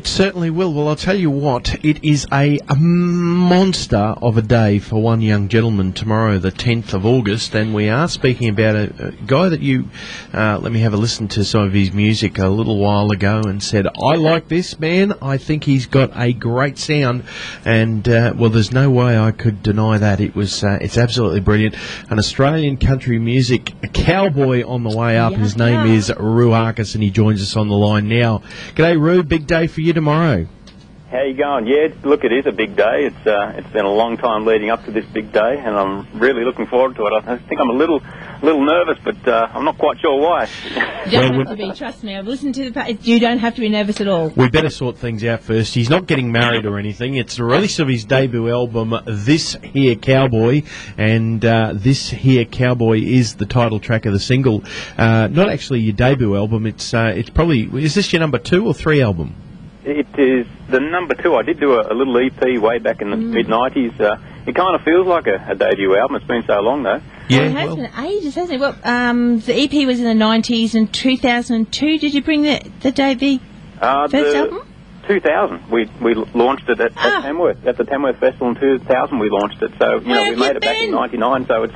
certainly will. Well, I'll tell you what, it is a monster of a day for one young gentleman tomorrow, the 10th of August, and we are speaking about a guy that you let me have a listen to some of his music a little while ago and said, I like this man, I think he's got a great sound, and, well, there's no way I could deny that. It's absolutely brilliant. An Australian country music cowboy on the way up. His name is Roo Arcus, and he joins us on the line now. G'day, Roo. Big day for you tomorrow. How you going? Yeah, look, it is a big day. It's been a long time leading up to this big day, and I'm really looking forward to it. I think I'm a little nervous, but I'm not quite sure why. You don't have to be. Trust me. I've listened to you don't have to be nervous at all. We better sort things out first. He's not getting married or anything. It's the release of his debut album, This Here Cowboy, and This Here Cowboy is the title track of the single. Not actually your debut album. It's probably, is this your number 2 or 3 album? It is the number 2. I did do a little EP way back in the mid-90s. It kind of feels like a debut album. It's been so long, though. Yeah, it has been ages, hasn't it? Well, the EP was in the 90s. In 2002, did you bring the debut first album? 2000. We launched it at Tamworth. At the Tamworth Festival in 2000, we launched it. So, we made it back in 99, so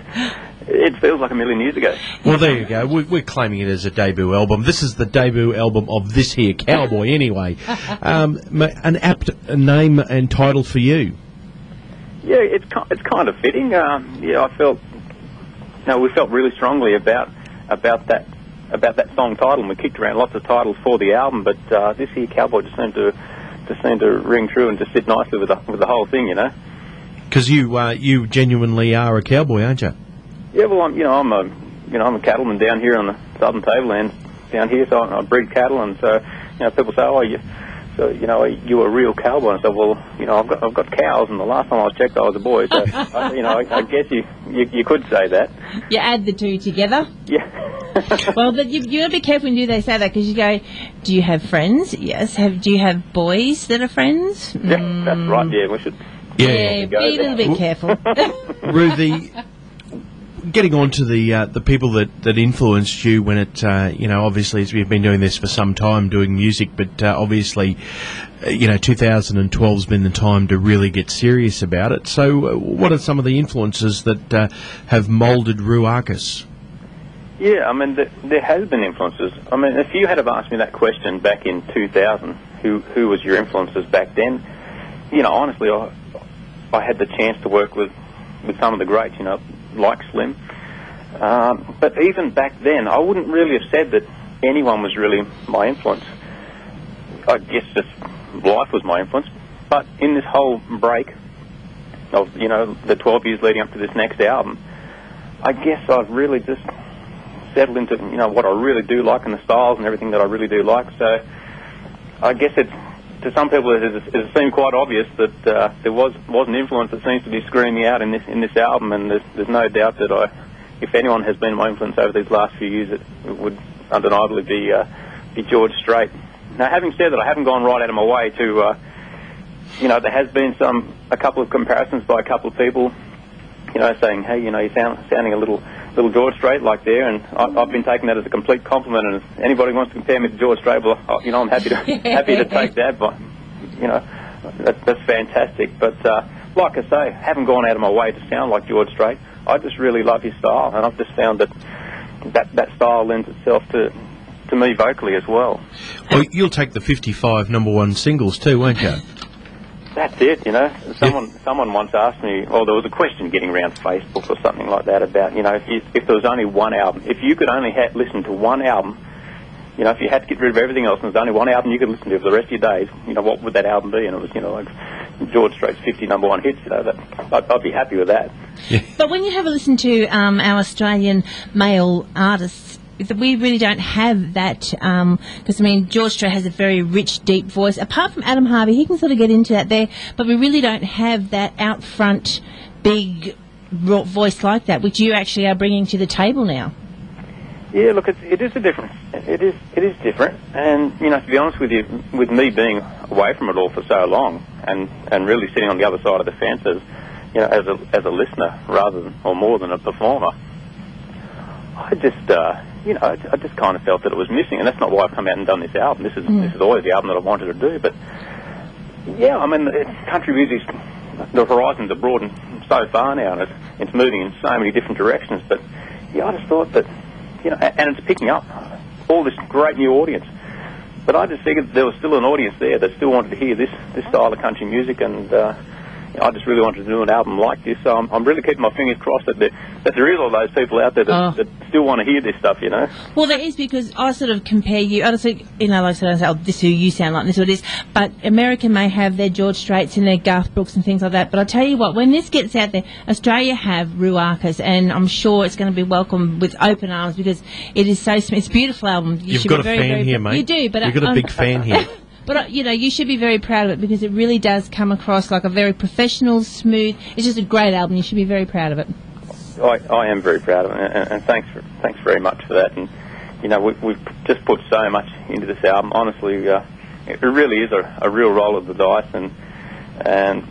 it feels like a million years ago. Well, there you go. We're claiming it as a debut album. This is the debut album of This Here Cowboy, anyway. An apt name and title for you. Yeah, it's kind of fitting. I felt, we felt really strongly about that song title, and we kicked around lots of titles for the album, but This Here Cowboy just seemed to ring true and just sit nicely with the whole thing, you know. Because you genuinely are a cowboy, aren't you? Yeah, well, I'm a cattleman down here on the southern tablelands down here, so I breed cattle, and so people say, you a real cowboy? And I said, well, I've got cows, and the last time I was checked, I was a boy, so I guess you could say that. You add the two together. Yeah. Well, but you got to be careful when they say that, because you go, do you have friends? Yes. Do you have boys that are friends? Yeah, that's right. Yeah, we should. Yeah, be a little bit careful. Ruthie, getting on to the people that influenced you when it, obviously, as we've been doing this for some time, doing music, but obviously, 2012's been the time to really get serious about it. So what are some of the influences that have moulded Roo Arcus? Yeah, I mean, there has been influences. I mean, if you had have asked me that question back in 2000, who was your influences back then, honestly, I had the chance to work with some of the greats, like Slim. But even back then, I wouldn't really have said that anyone was really my influence. I guess just life was my influence. But in this whole break of, the 12 years leading up to this next album, I guess I've really just settled into, what I really do like and the styles and everything that I really do like. So I guess to some people it seemed quite obvious that there was an influence that seems to be screaming out in this album, and there's no doubt that if anyone has been my influence over these last few years, it would undeniably be George Strait. Now, having said that, I haven't gone right out of my way to, there has been a couple of comparisons by a couple of people, saying, hey, you're sounding a little George Strait like there, and I've been taking that as a complete compliment. And if anybody wants to compare me to George Strait, well, I'm happy to take that. But that's fantastic. But like I say, haven't gone out of my way to sound like George Strait. I just really love his style, and I've just found that style lends itself to me vocally as well. Well, you'll take the 55 #1 singles too, won't you? That's it, Someone once asked me, there was a question getting around Facebook or something like that about, if there was only one album, if you could only listen to one album, if you had to get rid of everything else and there's only one album you could listen to for the rest of your days, what would that album be? And it was, like George Strait's 50 #1 hits, I'd be happy with that. Yeah. But when you have a listen to our Australian male artists, we really don't have that, because, George Strait has a very rich, deep voice. Apart from Adam Harvey, he can sort of get into that there, but we really don't have that out front, big voice like that, which you actually are bringing to the table now. Yeah, look, it is a difference. It is different, and, to be honest with you, with me being away from it all for so long, and really sitting on the other side of the fence as a listener rather than, or more than a performer, I just kind of felt that it was missing, and that's not why I've come out and done this album. This is always the album that I wanted to do, but Yeah, I mean, country music's, the horizons are broadened so far now, and it's moving in so many different directions. But yeah, I just thought that, and it's picking up all this great new audience. But I just figured there was still an audience there that still wanted to hear this style of country music, and I just really wanted to do an album like this. So I'm really keeping my fingers crossed that there is all those people out there that still want to hear this stuff, Well, there is, because I sort of compare you. I just think, like I said, oh, this is who you sound like, this is what it is. But America may have their George Straits and their Garth Brooks and things like that. But I tell you what, when this gets out there, Australia have Roo Arcus, and I'm sure it's going to be welcomed with open arms, because it is it's a beautiful album. You've got a fan here, mate. You do, but you've got a big fan here. But, you should be very proud of it, because it really does come across like a very professional, smooth... It's just a great album. You should be very proud of it. I am very proud of it, and thanks very much for that. And, we've just put so much into this album. Honestly, it really is a real roll of the dice, and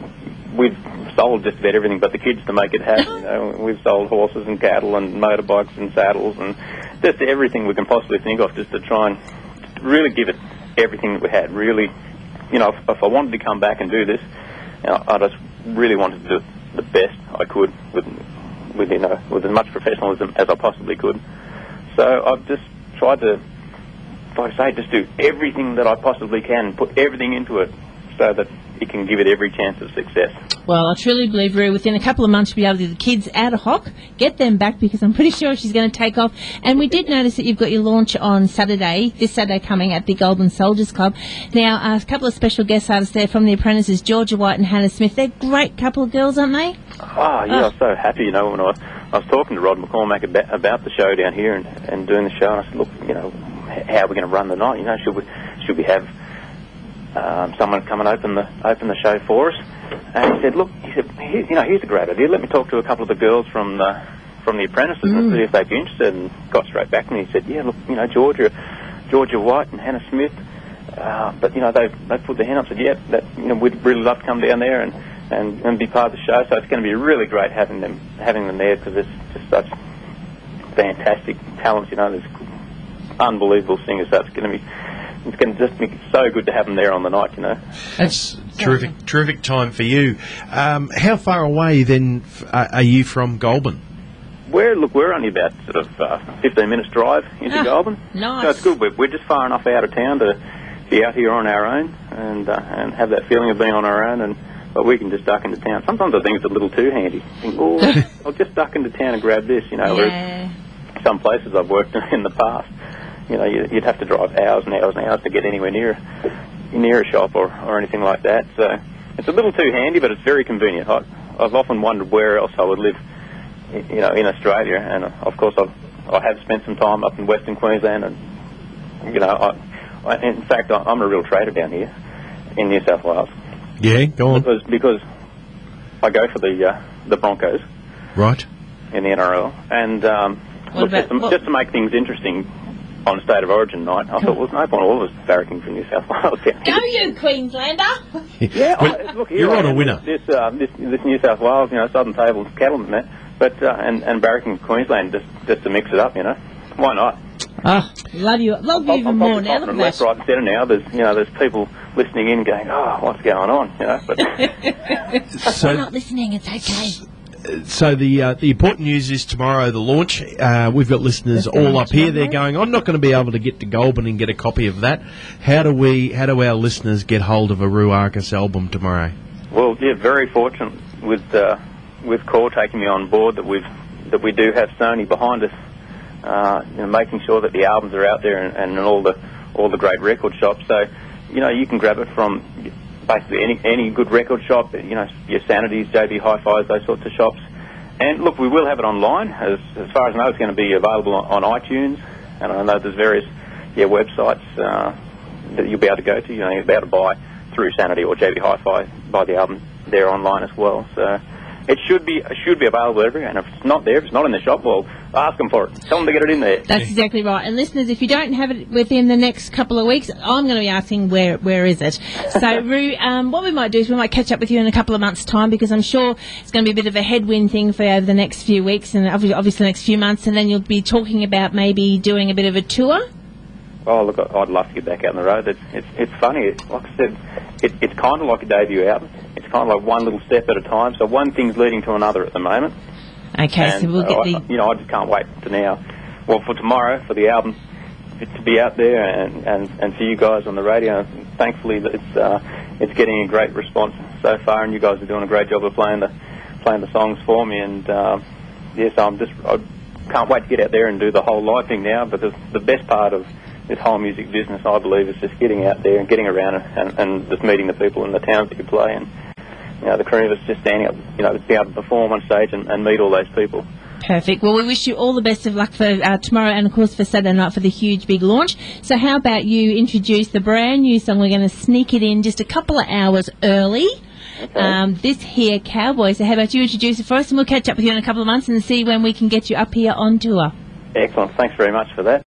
we've sold just about everything but the kids to make it happen. We've sold horses and cattle and motorbikes and saddles and just everything we can possibly think of, just to try and really give it everything that we had. Really, if I wanted to come back and do this, I just really wanted to do it the best I could with as much professionalism as I possibly could. So I've just tried to, like I say, just do everything that I possibly can, put everything into it, so that it can give it every chance of success. Well, I truly believe, Roo, within a couple of months you'll be able to do the kids out of hock, get them back, because I'm pretty sure she's going to take off. And we did notice that you've got your launch on Saturday, this Saturday coming, at the Goulburn Soldiers Club. Now, a couple of special guest artists there from The Apprentices, Georgia White and Hannah Smith. They're great couple of girls, aren't they? Oh, yeah, I was so happy, when I was talking to Rod McCormack about the show down here and doing the show, and I said, look, how are we going to run the night? Should we have someone come and open the show for us? And he said, look, here's a great idea. Let me talk to a couple of the girls from the Apprentices and see if they'd be interested. And got straight back to me. He said, yeah, look, Georgia White and Hannah Smith, but they put their hand up and said, yeah, we'd really love to come down there and be part of the show. So it's going to be really great having them there, because it's just such fantastic talents. There's unbelievable singers. So it's going to just be so good to have them there on the night, That's terrific time for you. How far away then are you from Goulburn? We're only about sort of 15 minutes drive into Goulburn. Nice. So it's good. We're just far enough out of town to be out here on our own and have that feeling of being on our own, but we can just duck into town. Sometimes I think it's a little too handy. I think, I'll just duck into town and grab this, Yeah. Some places I've worked in the past, you'd have to drive hours and hours and hours to get anywhere near a shop or anything like that. So it's a little too handy, but it's very convenient. I've often wondered where else I would live, in Australia, and of course I have spent some time up in Western Queensland, and in fact I'm a real trader down here in New South Wales. Yeah, go on. Because I go for the Broncos, right, in the NRL, and just to make things interesting on State of Origin night, I thought, well, there's no point all of us barracking for New South Wales. Go you, Queenslander! Yeah, look, you're on a winner. This New South Wales, Southern Table cattleman, that, but and barracking for Queensland just to mix it up, why not? Love you even more now. Look left, right, and centre now. There's people listening in, going, oh, what's going on? But so we're not listening. It's okay. So the important news is tomorrow, the launch. We've got listeners all up here. They're going, I'm not going to be able to get to Goulburn and get a copy of that. How do our listeners get hold of a Roo Arcus album tomorrow? Well, yeah, very fortunate with Core taking me on board that we do have Sony behind us, making sure that the albums are out there and all the great record shops. So you can grab it from basically any good record shop, your Sanities, JB Hi-Fis, those sorts of shops. And look, we will have it online. As far as I know, it's going to be available on iTunes, and I know there's various websites that you'll be able to go to. You'll be able to buy through Sanity or JB Hi-Fi, buy the album there online as well. So it should be available everywhere, and if it's not there, if it's not in the shop, well, ask them for it. Tell them to get it in there. That's exactly right. And listeners, if you don't have it within the next couple of weeks, I'm going to be asking where is it. So, Roo, what we might do is we might catch up with you in a couple of months' time, because I'm sure it's going to be a bit of a headwind thing for you over the next few weeks and obviously the next few months, and then you'll be talking about maybe doing a bit of a tour. Oh, look, I'd love to get back out on the road. It's funny. Like I said, it's kind of like a debut album. It's kind of like one little step at a time. So one thing's leading to another at the moment. Okay, And so we'll get I just can't wait to now. Well, for tomorrow, for the album to be out there and for you guys on the radio. Thankfully, it's getting a great response so far, and you guys are doing a great job of playing the songs for me. And so I can't wait to get out there and do the whole live thing now. But the best part of this whole music business, I believe, is just getting out there and getting around and just meeting the people in the towns that you play, and the crew of us just standing up, to be able to perform on stage and meet all those people. Perfect. Well, we wish you all the best of luck for tomorrow and, of course, for Saturday night for the huge big launch. So how about you introduce the brand new song? We're going to sneak it in just a couple of hours early. Okay. This here, Cowboy. So how about you introduce it for us, and we'll catch up with you in a couple of months and see when we can get you up here on tour. Excellent. Thanks very much for that.